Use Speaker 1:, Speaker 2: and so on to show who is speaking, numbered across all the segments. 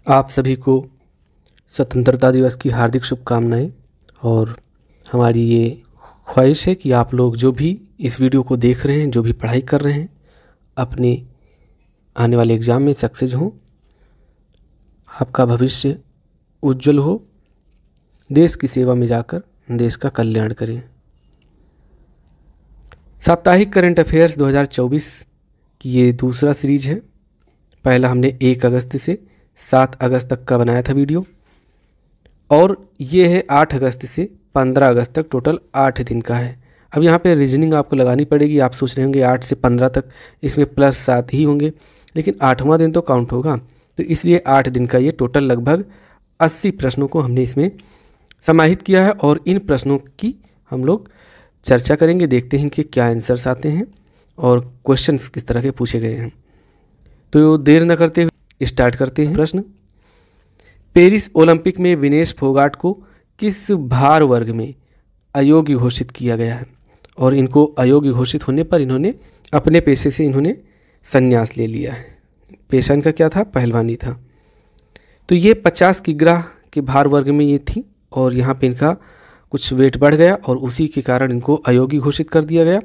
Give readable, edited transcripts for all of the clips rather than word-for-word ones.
Speaker 1: आप सभी को स्वतंत्रता दिवस की हार्दिक शुभकामनाएं। और हमारी ये ख्वाहिश है कि आप लोग जो भी इस वीडियो को देख रहे हैं, जो भी पढ़ाई कर रहे हैं, अपने आने वाले एग्ज़ाम में सक्सेस हों, आपका भविष्य उज्जवल हो, देश की सेवा में जाकर देश का कल्याण करें। साप्ताहिक करंट अफेयर्स 2024 की ये दूसरा सीरीज है। पहला हमने 1 अगस्त से 7 अगस्त तक का बनाया था वीडियो, और ये है 8 अगस्त से 15 अगस्त तक, टोटल 8 दिन का है। अब यहाँ पे रीजनिंग आपको लगानी पड़ेगी। आप सोच रहे होंगे 8 से 15 तक इसमें +7 ही होंगे, लेकिन 8वां दिन तो काउंट होगा, तो इसलिए 8 दिन का ये टोटल लगभग 80 प्रश्नों को हमने इसमें समाहित किया है। और इन प्रश्नों की हम लोग चर्चा करेंगे, देखते हैं कि क्या आंसर्स आते हैं और क्वेश्चंस किस तरह के पूछे गए हैं। तो देर न करते हुए स्टार्ट करते हैं। प्रश्न: पेरिस ओलंपिक में विनेश फोगाट को किस भार वर्ग में अयोग्य घोषित किया गया है? और इनको अयोग्य घोषित होने पर इन्होंने अपने पेशे से संन्यास ले लिया है। पेशा इनका क्या था? पहलवानी था। तो ये 50 किग्रा के भार वर्ग में ये थी, और यहाँ पे इनका कुछ वेट बढ़ गया और उसी के कारण इनको अयोग्य घोषित कर दिया गया,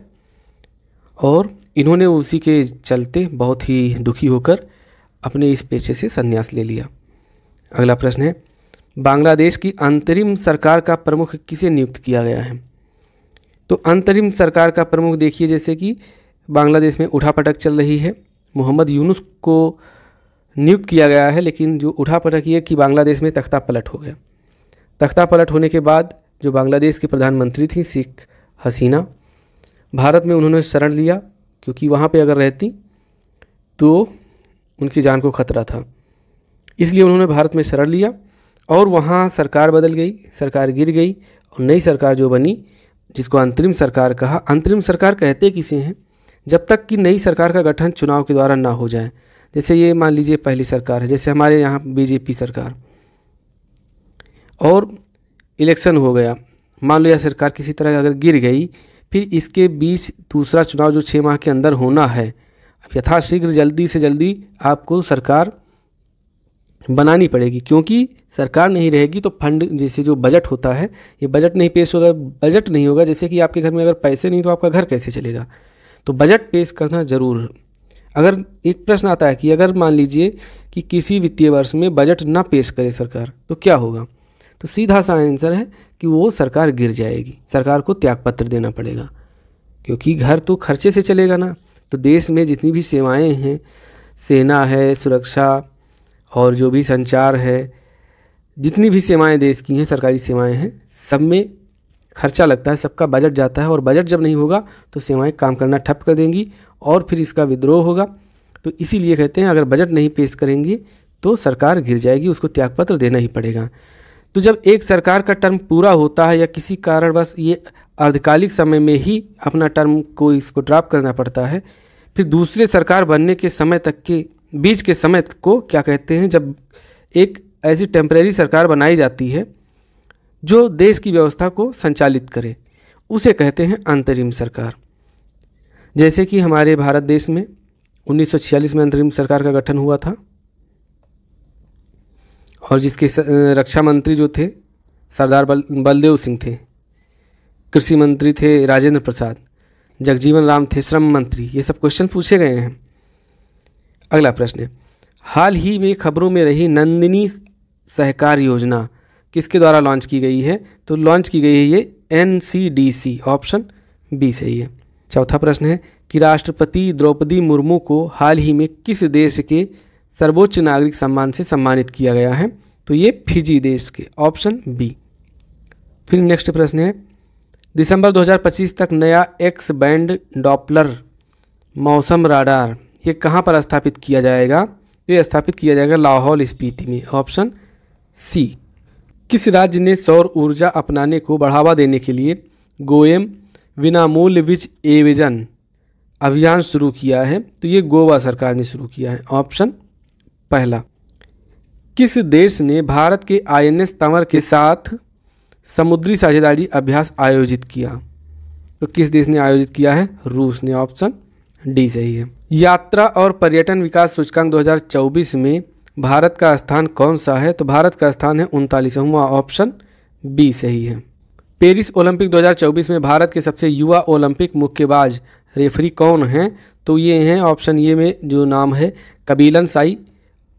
Speaker 1: और इन्होंने उसी के चलते बहुत ही दुखी होकर अपने इस पेशे से संन्यास ले लिया। अगला प्रश्न है: बांग्लादेश की अंतरिम सरकार का प्रमुख किसे नियुक्त किया गया है? तो अंतरिम सरकार का प्रमुख देखिए, जैसे कि बांग्लादेश में उठापटक चल रही है, मोहम्मद यूनुस को नियुक्त किया गया है, लेकिन जो उठापटक ये कि बांग्लादेश में तख्ता पलट हो गया। तख्ता पलट होने के बाद जो बांग्लादेश की प्रधानमंत्री थी शेख हसीना, भारत में उन्होंने शरण लिया, क्योंकि वहाँ पे अगर रहती तो उनकी जान को खतरा था, इसलिए उन्होंने भारत में शरण लिया। और वहाँ सरकार बदल गई, सरकार गिर गई, और नई सरकार जो बनी, जिसको अंतरिम सरकार कहा। अंतरिम सरकार कहते किसे हैं? जब तक कि नई सरकार का गठन चुनाव के द्वारा ना हो जाए। जैसे ये मान लीजिए पहली सरकार है, जैसे हमारे यहाँ बीजेपी सरकार, और इलेक्शन हो गया, मान लो यह सरकार किसी तरह अगर गिर गई, फिर इसके बीच दूसरा चुनाव जो 6 माह के अंदर होना है, अब यथाशीघ्र जल्दी से जल्दी आपको सरकार बनानी पड़ेगी, क्योंकि सरकार नहीं रहेगी तो फंड, जैसे जो बजट होता है, ये बजट नहीं पेश होगा, बजट नहीं होगा, जैसे कि आपके घर में अगर पैसे नहीं तो आपका घर कैसे चलेगा? तो बजट पेश करना जरूर। अगर एक प्रश्न आता है कि अगर मान लीजिए कि किसी वित्तीय वर्ष में बजट ना पेश करे सरकार, तो क्या होगा? तो सीधा सा आंसर है कि वो सरकार गिर जाएगी, सरकार को त्यागपत्र देना पड़ेगा, क्योंकि घर तो खर्चे से चलेगा ना। तो देश में जितनी भी सेवाएं हैं, सेना है, सुरक्षा, और जो भी संचार है, जितनी भी सेवाएं देश की हैं, सरकारी सेवाएं हैं, सब में खर्चा लगता है, सबका बजट जाता है, और बजट जब नहीं होगा तो सेवाएं काम करना ठप कर देंगी, और फिर इसका विद्रोह होगा। तो इसीलिए कहते हैं अगर बजट नहीं पेश करेंगे तो सरकार गिर जाएगी, उसको त्यागपत्र देना ही पड़ेगा। तो जब एक सरकार का टर्म पूरा होता है, या किसी कारणवश ये अर्धकालिक समय में ही अपना टर्म को इसको ड्रॉप करना पड़ता है, फिर दूसरे सरकार बनने के समय तक के बीच के समय को क्या कहते हैं? जब एक ऐसी टेम्परेरी सरकार बनाई जाती है जो देश की व्यवस्था को संचालित करे, उसे कहते हैं अंतरिम सरकार। जैसे कि हमारे भारत देश में 1946 में अंतरिम सरकार का गठन हुआ था, और जिसके रक्षा मंत्री जो थे सरदार बलदेव सिंह थे, कृषि मंत्री थे राजेंद्र प्रसाद, जगजीवन राम थे श्रम मंत्री। ये सब क्वेश्चन पूछे गए हैं। अगला प्रश्न है: हाल ही में खबरों में रही नंदिनी सहकार योजना किसके द्वारा लॉन्च की गई है? तो लॉन्च की गई है ये NCDC, ऑप्शन बी सही है। चौथा प्रश्न है कि राष्ट्रपति द्रौपदी मुर्मू को हाल ही में किस देश के सर्वोच्च नागरिक सम्मान से सम्मानित किया गया है? तो ये फिजी देश के, ऑप्शन बी। फिर नेक्स्ट प्रश्न है: दिसंबर 2025 तक नया एक्स बैंड डॉपलर मौसम राडार ये कहाँ पर स्थापित किया जाएगा? तो ये स्थापित किया जाएगा लाहौल स्पीति में, ऑप्शन सी। किस राज्य ने सौर ऊर्जा अपनाने को बढ़ावा देने के लिए गोएम विनामूल्य विज एविजन अभियान शुरू किया है? तो ये गोवा सरकार ने शुरू किया है, ऑप्शन पहला। किस देश ने भारत के INS तंवर के साथ समुद्री साझेदारी अभ्यास आयोजित किया? तो किस देश ने आयोजित किया है? रूस ने, ऑप्शन डी सही है। यात्रा और पर्यटन विकास सूचकांक 2024 में भारत का स्थान कौन सा है? तो भारत का स्थान है 39वां, ऑप्शन बी सही है। पेरिस ओलंपिक 2024 में भारत के सबसे युवा ओलंपिक मुक्केबाज रेफरी कौन हैं? तो ये हैं ऑप्शन ए में जो नाम है कबीलन साई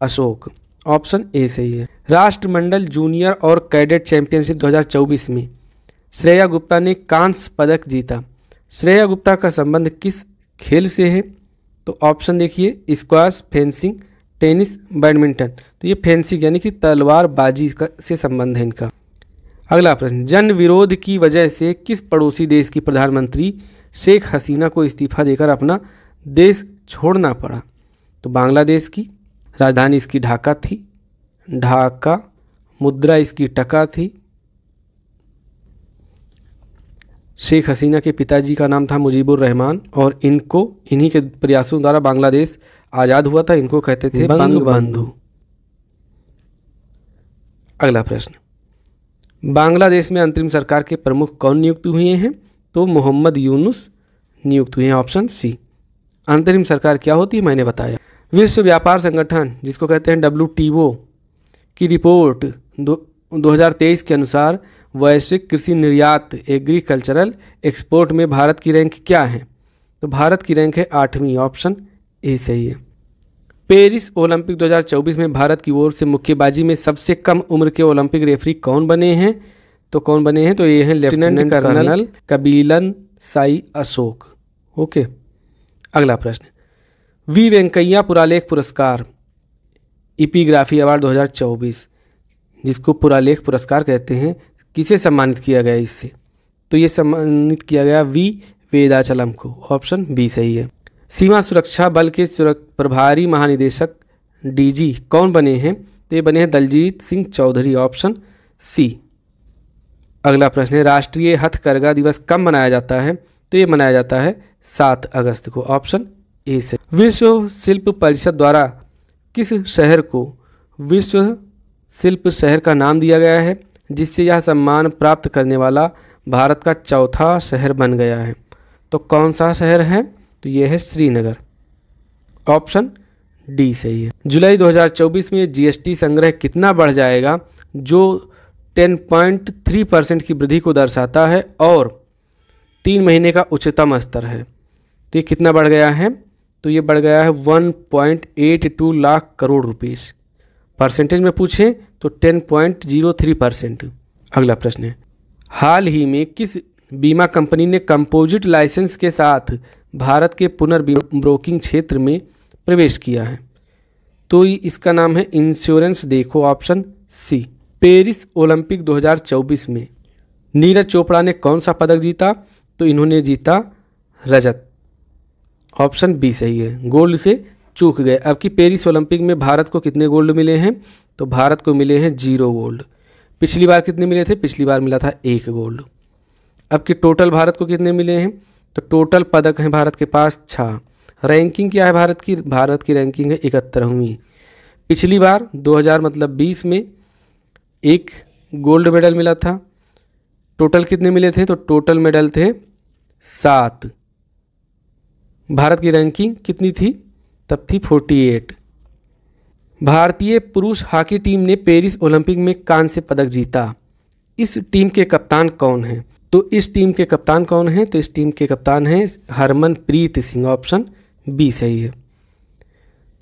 Speaker 1: अशोक, ऑप्शन ए सही है। राष्ट्रमंडल जूनियर और कैडेट चैंपियनशिप 2024 में श्रेया गुप्ता ने कांस्य पदक जीता। श्रेया गुप्ता का संबंध किस खेल से है? तो ऑप्शन देखिए स्क्वाश, फेंसिंग, टेनिस, बैडमिंटन। तो ये फेंसिंग यानी कि तलवारबाजी से संबंध है इनका। अगला प्रश्न, जन विरोध की वजह से किस पड़ोसी देश की प्रधानमंत्री शेख हसीना को इस्तीफा देकर अपना देश छोड़ना पड़ा? तो बांग्लादेश की, राजधानी इसकी ढाका थी, ढाका, मुद्रा इसकी टका थी। शेख हसीना के पिताजी का नाम था मुजीबुर रहमान और इन्हीं के प्रयासों द्वारा बांग्लादेश आज़ाद हुआ था। इनको कहते थे बंगबंधु। अगला प्रश्न, बांग्लादेश में अंतरिम सरकार के प्रमुख कौन नियुक्त हुए हैं? तो मोहम्मद यूनुस नियुक्त हुए हैं, ऑप्शन सी। अंतरिम सरकार क्या होती है मैंने बताया। विश्व व्यापार संगठन जिसको कहते हैं WTO की रिपोर्ट 2023 के अनुसार वैश्विक कृषि निर्यात एग्रीकल्चरल एक्सपोर्ट में भारत की रैंक क्या है? तो भारत की रैंक है 8वीं, ऑप्शन ए सही है। पेरिस ओलंपिक 2024 में भारत की ओर से मुक्केबाजी में सबसे कम उम्र के ओलंपिक रेफरी कौन बने हैं? तो कौन बने हैं? तो ये हैं lieutenant colonel Kabilan Sai Ashok. Okay. अगला प्रश्न, वी वेंकैया पुरालेख पुरस्कार इपिग्राफी अवार्ड 2024 जिसको पुरालेख पुरस्कार कहते हैं, किसे सम्मानित किया गया इससे? तो ये सम्मानित किया गया वी वेदाचलम को, ऑप्शन बी सही है। सीमा सुरक्षा बल के प्रभारी महानिदेशक DG कौन बने हैं? तो ये बने हैं दलजीत सिंह चौधरी, ऑप्शन सी। अगला प्रश्न है, राष्ट्रीय हथकरघा दिवस कब मनाया जाता है? तो ये मनाया जाता है 7 अगस्त को, ऑप्शन ए से। विश्व शिल्प परिषद द्वारा किस शहर को विश्व शिल्प शहर का नाम दिया गया है, जिससे यह सम्मान प्राप्त करने वाला भारत का चौथा शहर बन गया है? तो कौन सा शहर है? तो यह है श्रीनगर, ऑप्शन डी सही है। जुलाई 2024 में GST संग्रह कितना बढ़ जाएगा, जो 10.3% की वृद्धि को दर्शाता है और 3 महीने का उच्चतम स्तर है। तो ये कितना बढ़ गया है? तो ये बढ़ गया है 1.82 लाख करोड़ रुपीस। परसेंटेज में पूछें तो 10.03%। अगला प्रश्न है, हाल ही में किस बीमा कंपनी ने कंपोजिट लाइसेंस के साथ भारत के पुनर्ब्रोकिंग क्षेत्र में प्रवेश किया है? तो इसका नाम है इंश्योरेंस देखो, ऑप्शन सी। पेरिस ओलंपिक 2024 में नीरज चोपड़ा ने कौन सा पदक जीता? तो इन्होंने जीता रजत, ऑप्शन बी सही है। गोल्ड से चूक गए। अब की पेरिस ओलंपिक में भारत को कितने गोल्ड मिले हैं? तो भारत को मिले हैं 0 गोल्ड। पिछली बार कितने मिले थे? पिछली बार मिला था 1 गोल्ड। अब की टोटल भारत को कितने मिले हैं? तो टोटल पदक हैं भारत के पास 6। रैंकिंग क्या है भारत की? भारत की रैंकिंग है 71वीं। पिछली बार 2020 में 1 गोल्ड मेडल मिला था। टोटल कितने मिले थे? तो टोटल मेडल थे 7। भारत की रैंकिंग कितनी थी? तब थी 48। भारतीय पुरुष हॉकी टीम ने पेरिस ओलंपिक में कांस्य पदक जीता। इस टीम के कप्तान कौन हैं? तो इस टीम के कप्तान कौन हैं? तो इस टीम के कप्तान हैं हरमनप्रीत सिंह, ऑप्शन बी सही है।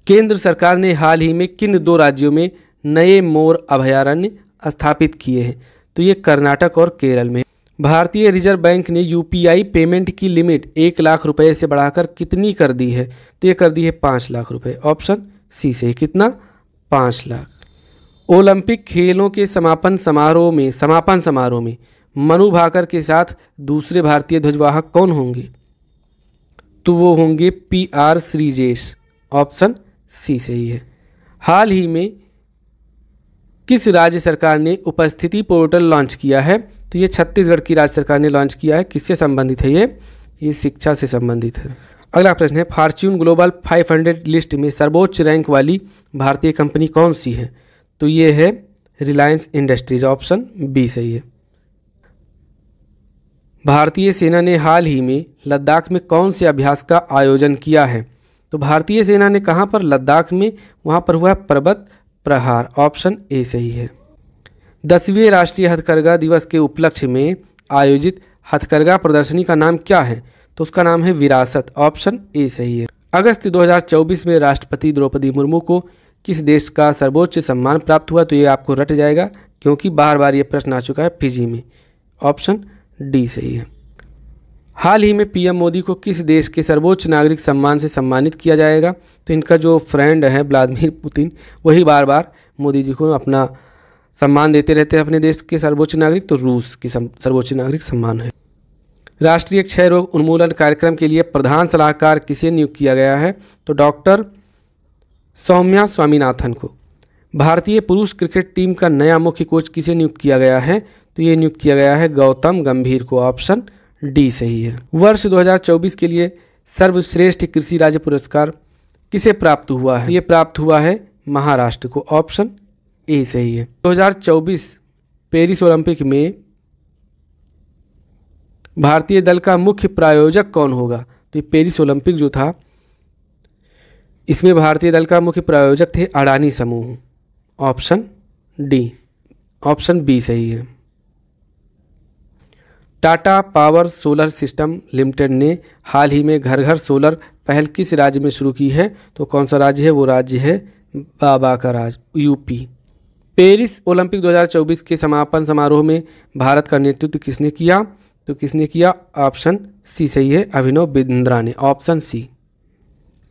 Speaker 1: केंद्र सरकार ने हाल ही में किन 2 राज्यों में नए मोर अभयारण्य स्थापित किए हैं? तो ये कर्नाटक और केरल में। भारतीय रिजर्व बैंक ने UPI पेमेंट की लिमिट 1 लाख रुपए से बढ़ाकर कितनी कर दी है? तो ये कर दी है 5 लाख रुपए, ऑप्शन सी से। कितना? 5 लाख। ओलंपिक खेलों के समापन समारोह में मनु भाकर के साथ दूसरे भारतीय ध्वजवाहक कौन होंगे? तो वो होंगे PR श्रीजेश, ऑप्शन सी सही है। हाल ही में किस राज्य सरकार ने उपस्थिति पोर्टल लॉन्च किया है? तो ये छत्तीसगढ़ की राज्य सरकार ने लॉन्च किया है। किससे संबंधित है ये शिक्षा से संबंधित है। अगला प्रश्न है, फॉर्च्यून ग्लोबल 500 लिस्ट में सर्वोच्च रैंक वाली भारतीय कंपनी कौन सी है? तो ये है रिलायंस इंडस्ट्रीज, ऑप्शन बी सही है। भारतीय सेना ने हाल ही में लद्दाख में कौन से अभ्यास का आयोजन किया है? तो भारतीय सेना ने कहाँ पर? लद्दाख में। वहाँ पर हुआ पर्वत प्रहार, ऑप्शन ए सही है। 10वें राष्ट्रीय हथकरघा दिवस के उपलक्ष्य में आयोजित हथकरघा प्रदर्शनी का नाम क्या है? तो उसका नाम है विरासत, ऑप्शन ए सही है। अगस्त 2024 में राष्ट्रपति द्रौपदी मुर्मू को किस देश का सर्वोच्च सम्मान प्राप्त हुआ? तो ये आपको रट जाएगा क्योंकि बार बार ये प्रश्न आ चुका है, फिजी में, ऑप्शन डी सही है। हाल ही में पीएम मोदी को किस देश के सर्वोच्च नागरिक सम्मान से सम्मानित किया जाएगा? तो इनका जो फ्रेंड है व्लादिमीर पुतिन, वही बार बार मोदी जी को अपना सम्मान देते रहते हैं अपने देश के सर्वोच्च नागरिक, तो रूस की सर्वोच्च नागरिक सम्मान है। राष्ट्रीय क्षय रोग उन्मूलन कार्यक्रम के लिए प्रधान सलाहकार किसे नियुक्त किया गया है? तो डॉक्टर सौम्या स्वामीनाथन को। भारतीय पुरुष क्रिकेट टीम का नया मुख्य कोच किसे नियुक्त किया गया है? तो ये नियुक्त किया गया है गौतम गंभीर को, ऑप्शन डी सही है। वर्ष 2024 के लिए सर्वश्रेष्ठ कृषि राज्य पुरस्कार किसे प्राप्त हुआ है? ये प्राप्त हुआ है महाराष्ट्र को, ऑप्शन ए सही है। 2024 पेरिस ओलंपिक में भारतीय दल का मुख्य प्रायोजक कौन होगा? तो ये पेरिस ओलंपिक जो था इसमें भारतीय दल का मुख्य प्रायोजक थे अडानी समूह, ऑप्शन डी, ऑप्शन बी सही है। Tata power solar system limited ने हाल ही में घर घर सोलर पहल किस राज्य में शुरू की है? तो कौन सा राज्य है? वो राज्य है बाबा का राज्य, यूपी। पेरिस ओलंपिक 2024 के समापन समारोह में भारत का नेतृत्व किसने किया? तो किसने किया? ऑप्शन सी सही है, अभिनव बिंद्रा ने, ऑप्शन सी।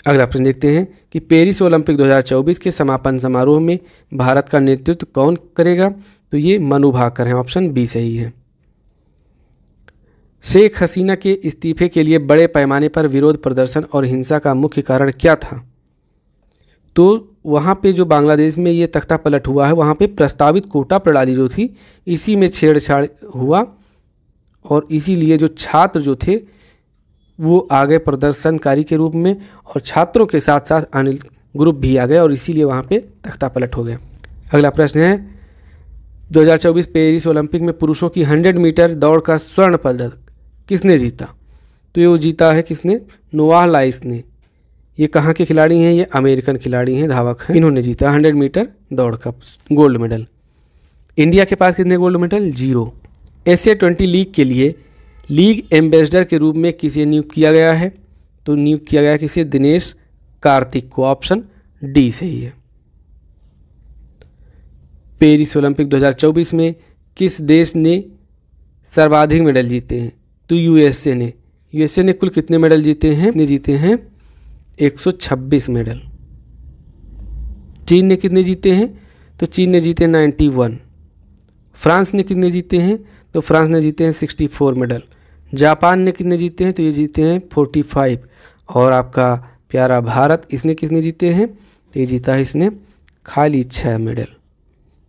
Speaker 1: अगला प्रश्न देखते हैं कि पेरिस ओलंपिक 2024 के समापन समारोह में भारत का नेतृत्व कौन करेगा? तो ये मनु भाकर हैं, ऑप्शन बी सही है। शेख हसीना के इस्तीफे के लिए बड़े पैमाने पर विरोध प्रदर्शन और हिंसा का मुख्य कारण क्या था? तो वहाँ पे जो बांग्लादेश में ये तख्ता पलट हुआ है, वहाँ पे प्रस्तावित कोटा प्रणाली जो थी इसी में छेड़छाड़ हुआ और इसीलिए जो छात्र जो थे वो आ गए प्रदर्शनकारी के रूप में और छात्रों के साथ साथ अन्य ग्रुप भी आ गए और इसीलिए वहाँ पे तख्ता पलट हो गया। अगला प्रश्न है 2024 पेरिस ओलंपिक में पुरुषों की 100 मीटर दौड़ का स्वर्ण पदक किसने जीता? तो ये वो जीता है किसने? नोवाह लाइस ने। ये कहाँ के खिलाड़ी हैं? ये अमेरिकन खिलाड़ी हैं, धावक हैं। इन्होंने जीता 100 मीटर दौड़ का गोल्ड मेडल। इंडिया के पास कितने गोल्ड मेडल? 0। एशिया 20 लीग के लिए लीग एम्बेसडर के रूप में किसे नियुक्त किया गया है? तो नियुक्त किया गया किसे? दिनेश कार्तिक को, ऑप्शन डी सही है। पेरिस ओलंपिक 2024 में किस देश ने सर्वाधिक मेडल जीते हैं? तो यूएसए ने। यूएसए ने कुल कितने मेडल जीते हैं? कितने जीते हैं? 126 मेडल। चीन ने कितने जीते हैं? तो चीन ने जीते 91। फ्रांस ने कितने जीते हैं? तो फ्रांस ने जीते हैं 64 मेडल। जापान ने कितने जीते हैं? तो ये जीते हैं 45। और आपका प्यारा भारत, इसने किसने जीते हैं? तो ये जीता है इसने खाली 6 मेडल।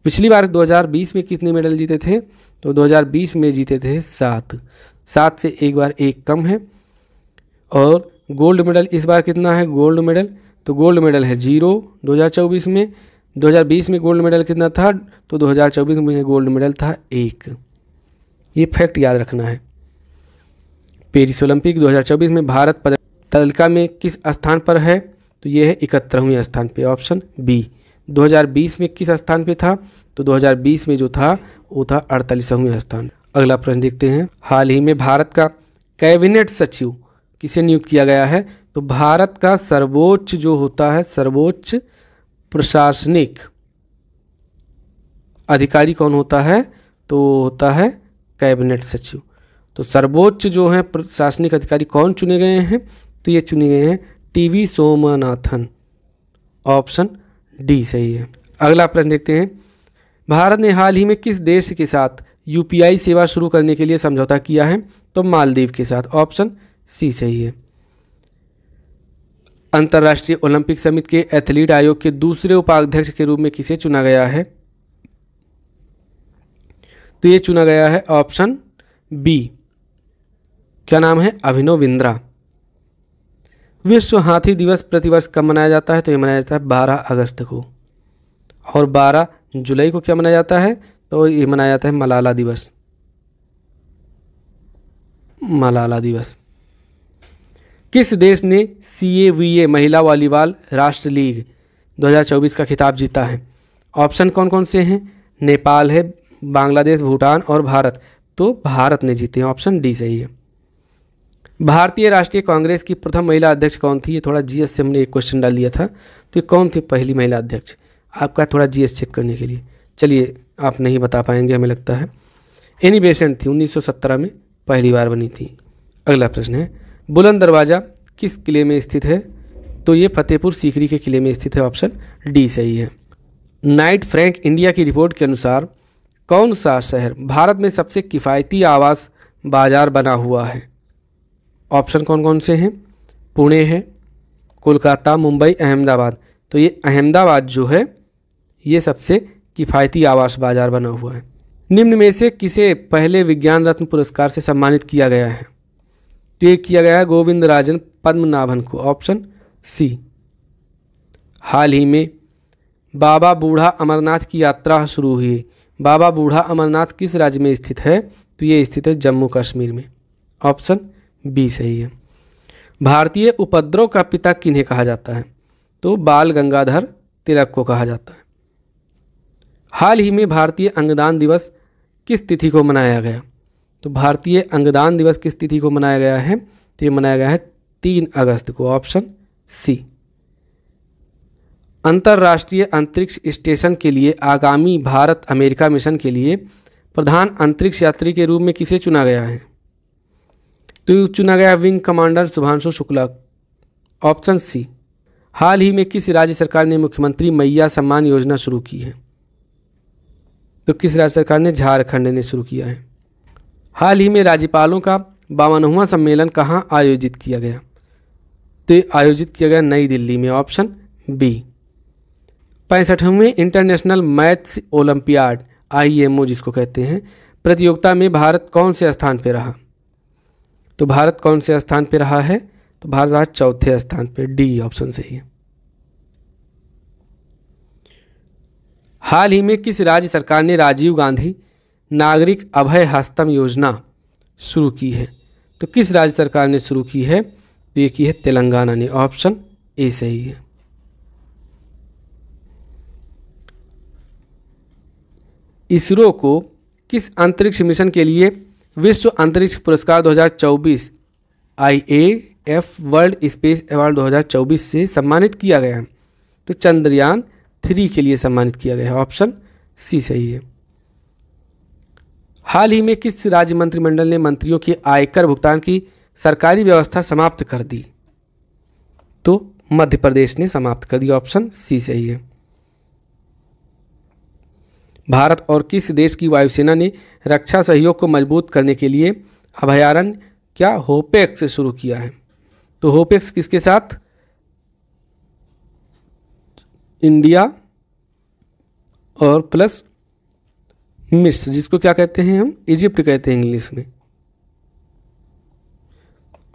Speaker 1: पिछली बार 2020 में कितने मेडल जीते थे? तो 2020 में जीते थे 7। 7 से एक बार एक कम है। और गोल्ड मेडल इस बार कितना है गोल्ड मेडल? तो गोल्ड मेडल है 0 2024 में। 2020 में गोल्ड मेडल कितना था? तो 2024 में गोल्ड मेडल था 1। ये फैक्ट याद रखना है। पेरिस ओलंपिक 2024 में भारत पदक तालिका में किस स्थान पर है? तो ये है 71वें स्थान पे, ऑप्शन बी। 2020 में किस स्थान पे था? तो 2020 में जो था वो था 48वें स्थान। अगला प्रश्न देखते हैं, हाल ही में भारत का कैबिनेट सचिव किसे नियुक्त किया गया है? तो भारत का सर्वोच्च जो होता है, सर्वोच्च प्रशासनिक अधिकारी कौन होता है? तो होता है कैबिनेट सचिव। तो सर्वोच्च जो है प्रशासनिक अधिकारी कौन चुने गए हैं? तो ये चुने गए हैं टीवी सोमनाथन, ऑप्शन डी सही है। अगला प्रश्न देखते हैं, भारत ने हाल ही में किस देश के साथ यूपीआई सेवा शुरू करने के लिए समझौता किया है? तो मालदीव के साथ, ऑप्शन सी सही है। अंतर्राष्ट्रीय ओलंपिक समिति के एथलीट आयोग के दूसरे उपाध्यक्ष के रूप में किसे चुना गया है? तो ये चुना गया है ऑप्शन बी, क्या नाम है? अभिनव बिंद्रा। विश्व हाथी दिवस प्रतिवर्ष कब मनाया जाता है? तो ये मनाया जाता है 12 अगस्त को। और 12 जुलाई को क्या मनाया जाता है? तो ये मनाया जाता है मलाला दिवस। मलाला दिवस। किस देश ने CAVA महिला वॉलीबॉल राष्ट्र लीग 2024 का खिताब जीता है? ऑप्शन कौन कौन से हैं? नेपाल है, बांग्लादेश, भूटान और भारत। तो भारत ने जीते हैं, ऑप्शन डी सही है। भारतीय राष्ट्रीय कांग्रेस की प्रथम महिला अध्यक्ष कौन थी? ये थोड़ा जीएस से हमने एक क्वेश्चन डाल दिया था, तो ये कौन थी पहली महिला अध्यक्ष? आपका थोड़ा जीएस चेक करने के लिए। चलिए, आप नहीं बता पाएंगे हमें लगता है। एनी बेसेंट थी, 1917 में पहली बार बनी थी। अगला प्रश्न है, बुलंद दरवाज़ा किस किले में स्थित है? तो ये फतेहपुर सीकरी के किले में स्थित है, ऑप्शन डी सही है। नाइट फ्रैंक इंडिया की रिपोर्ट के अनुसार कौन सा शहर भारत में सबसे किफ़ायती आवास बाजार बना हुआ है? ऑप्शन कौन कौन से हैं? पुणे है, कोलकाता, मुंबई, अहमदाबाद। तो ये अहमदाबाद जो है ये सबसे किफ़ायती आवास बाजार बना हुआ है। निम्न में से किसे पहले विज्ञान रत्न पुरस्कार से सम्मानित किया गया है? तो ये किया गया है गोविंदराजन पद्मनाभन को, ऑप्शन सी। हाल ही में बाबा बूढ़ा अमरनाथ की यात्रा शुरू हुई। बाबा बूढ़ा अमरनाथ किस राज्य में स्थित है? तो ये स्थित है जम्मू कश्मीर में, ऑप्शन बी सही है। भारतीय उपद्रव का पिता किन्हें कहा जाता है? तो बाल गंगाधर तिलक को कहा जाता है। हाल ही में भारतीय अंगदान दिवस किस तिथि को मनाया गया? तो भारतीय अंगदान दिवस किस तिथि को मनाया गया है? तो ये मनाया गया है 3 अगस्त को, ऑप्शन सी। अंतर्राष्ट्रीय अंतरिक्ष स्टेशन के लिए आगामी भारत अमेरिका मिशन के लिए प्रधान अंतरिक्ष यात्री के रूप में किसे चुना गया है? तो चुना गया wing commander Shubhanshu Shukla, option C. हाल ही में किस राज्य सरकार ने मुख्यमंत्री मैया सम्मान योजना शुरू की है? तो किस राज्य सरकार ने? झारखंड ने शुरू किया है। हाल ही में राज्यपालों का 52वां सम्मेलन कहाँ आयोजित किया गया? तो आयोजित किया गया नई दिल्ली में, ऑप्शन बी। 65वें इंटरनेशनल मैथ्स ओलंपियाड IMO जिसको कहते हैं प्रतियोगिता में भारत कौन से स्थान पर रहा? तो भारत कौन से स्थान पर रहा है? तो भारत रहा 4थे स्थान पर, डी ऑप्शन सही है। हाल ही में किस राज्य सरकार ने राजीव गांधी नागरिक अभय हस्तम योजना शुरू की है? तो किस राज्य सरकार ने शुरू की है? तो ये की है तेलंगाना ने, ऑप्शन ए सही है। इसरो को किस अंतरिक्ष मिशन के लिए विश्व अंतरिक्ष पुरस्कार 2024 IAF वर्ल्ड स्पेस अवार्ड 2024 से सम्मानित किया गया है? तो चंद्रयान 3 के लिए सम्मानित किया गया है, ऑप्शन सी सही है। हाल ही में किस राज्य मंत्रिमंडल ने मंत्रियों के आयकर भुगतान की सरकारी व्यवस्था समाप्त कर दी? तो मध्य प्रदेश ने समाप्त कर दी, ऑप्शन सी सही है। भारत और किस देश की वायुसेना ने रक्षा सहयोग को मजबूत करने के लिए अभयारण्य क्या होपेक्स शुरू किया है? तो होपेक्स किसके साथ? इंडिया और प्लस मिस्र, जिसको क्या कहते हैं हम? इजिप्ट कहते हैं इंग्लिश में,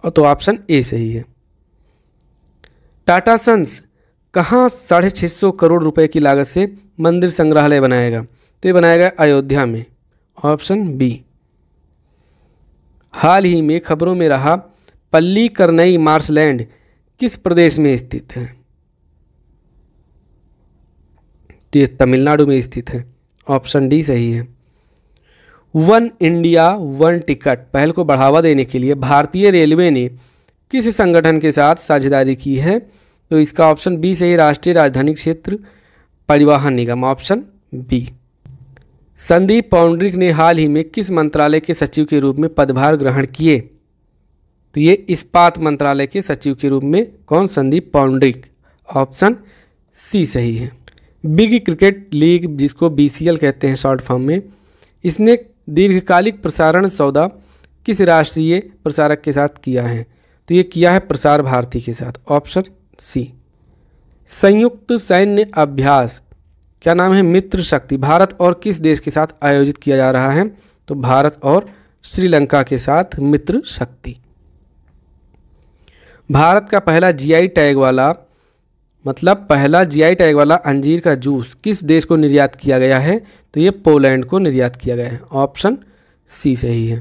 Speaker 1: और तो ऑप्शन ए सही है। टाटा सन्स कहाँ 650 करोड़ रुपए की लागत से मंदिर संग्रहालय बनाएगा? तो ये बनाया गया अयोध्या में, ऑप्शन बी। हाल ही में खबरों में रहा पल्लीकरनई मार्शलैंड किस प्रदेश में स्थित है? तो ये तमिलनाडु में स्थित है, ऑप्शन डी सही है। वन इंडिया वन टिकट पहल को बढ़ावा देने के लिए भारतीय रेलवे ने किस संगठन के साथ साझेदारी की है? तो इसका ऑप्शन बी सही, राष्ट्रीय राजधानी क्षेत्र परिवहन निगम, ऑप्शन बी। संदीप पौंड्रिक ने हाल ही में किस मंत्रालय के सचिव के रूप में पदभार ग्रहण किए? तो ये इस्पात मंत्रालय के सचिव के रूप में कौन? संदीप पौंड्रिक, ऑप्शन सी सही है। बिग क्रिकेट लीग जिसको BCL कहते हैं शॉर्ट फॉर्म में, इसने दीर्घकालिक प्रसारण सौदा किस राष्ट्रीय प्रसारक के साथ किया है? तो ये किया है प्रसार भारती के साथ, ऑप्शन सी। संयुक्त सैन्य अभ्यास क्या नाम है? मित्र शक्ति भारत और किस देश के साथ आयोजित किया जा रहा है? तो भारत और श्रीलंका के साथ मित्र शक्ति। भारत का पहला GI टैग वाला पहला GI टैग वाला अंजीर का जूस किस देश को निर्यात किया गया है? तो ये पोलैंड को निर्यात किया गया है, ऑप्शन सी सही है।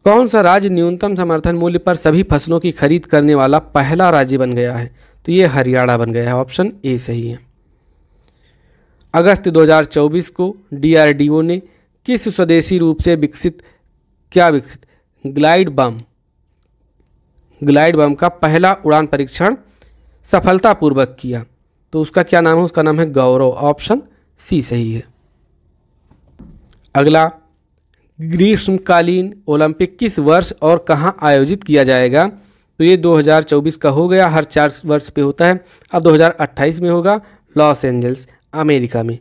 Speaker 1: कौन सा राज्य न्यूनतम समर्थन मूल्य पर सभी फसलों की खरीद करने वाला पहला राज्य बन गया है? तो ये हरियाणा बन गया है, ऑप्शन ए सही है। अगस्त 2024 को DRDO ने किस स्वदेशी रूप से विकसित ग्लाइड बम का पहला उड़ान परीक्षण सफलतापूर्वक किया? तो उसका क्या नाम है? उसका नाम है गौरव। ऑप्शन सी सही है। अगला, ग्रीष्मकालीन ओलंपिक किस वर्ष और कहाँ आयोजित किया जाएगा? तो ये 2024 का हो गया, हर 4 वर्ष पे होता है। अब 2028 में होगा लॉस एंजल्स, अमेरिका में।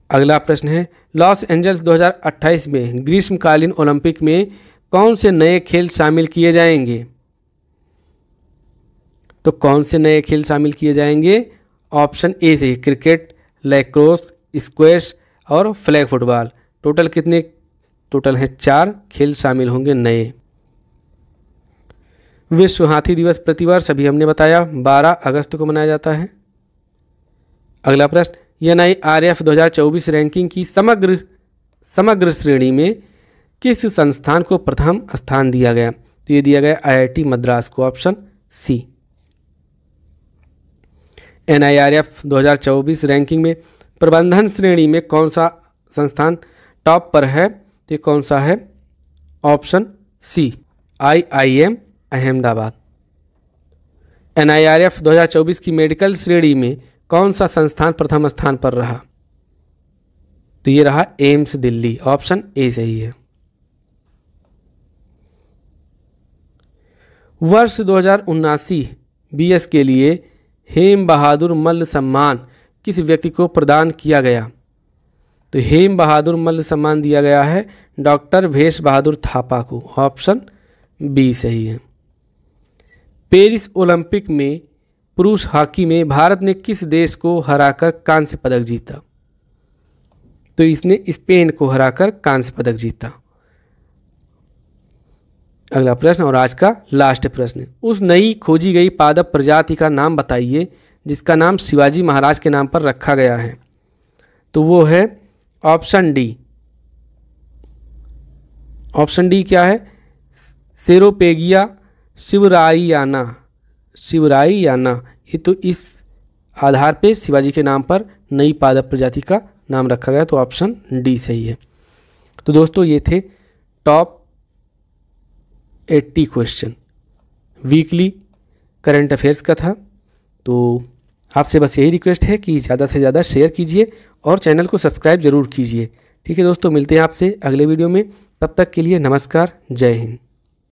Speaker 1: अगला प्रश्न है, लॉस एंजल्स 2028 में ग्रीष्मकालीन ओलंपिक में कौन से नए खेल शामिल किए जाएंगे? तो कौन से नए खेल शामिल किए जाएंगे? ऑप्शन ए से क्रिकेट, लैक्रोस, स्क्वैश और फ्लैग फुटबॉल। टोटल कितने? टोटल है 4 खेल शामिल होंगे नए। विश्व हाथी दिवस प्रतिवर्ष अभी हमने बताया 12 अगस्त को मनाया जाता है। अगला प्रश्न, NIRF 2024 रैंकिंग की समग्र श्रेणी में किस संस्थान को प्रथम स्थान दिया गया? तो ये दिया गया IIT मद्रास को। Option C. NIRF 2024 रैंकिंग में प्रबंधन श्रेणी में कौन सा संस्थान टॉप पर है? तो कौन सा है? Option C, IIM Ahmedabad. NIRF 2024 की मेडिकल श्रेणी में कौन सा संस्थान प्रथम स्थान पर रहा? तो ये रहा एम्स दिल्ली। ऑप्शन ए सही है। वर्ष 2079 BS के लिए हेम बहादुर मल्ल सम्मान किस व्यक्ति को प्रदान किया गया? तो हेम बहादुर मल्ल सम्मान दिया गया है डॉक्टर भेष बहादुर थापा को। ऑप्शन बी सही है। पेरिस ओलंपिक में पुरुष हॉकी में भारत ने किस देश को हराकर कांस्य पदक जीता? तो इसने स्पेन को हराकर कांस्य पदक जीता। अगला प्रश्न और आज का लास्ट प्रश्न, उस नई खोजी गई पादप प्रजाति का नाम बताइए जिसका नाम शिवाजी महाराज के नाम पर रखा गया है। तो वो है ऑप्शन डी। ऑप्शन डी क्या है? सेरोपेगिया शिवराइयाना। ये तो इस आधार पे शिवाजी के नाम पर नई पादप प्रजाति का नाम रखा गया। तो ऑप्शन डी सही है। तो दोस्तों ये थे top 80 question weekly current affairs का था। तो आपसे बस यही रिक्वेस्ट है कि ज़्यादा से ज़्यादा शेयर कीजिए और चैनल को सब्सक्राइब जरूर कीजिए। ठीक है दोस्तों, मिलते हैं आपसे अगले वीडियो में। तब तक के लिए नमस्कार, जय हिंद।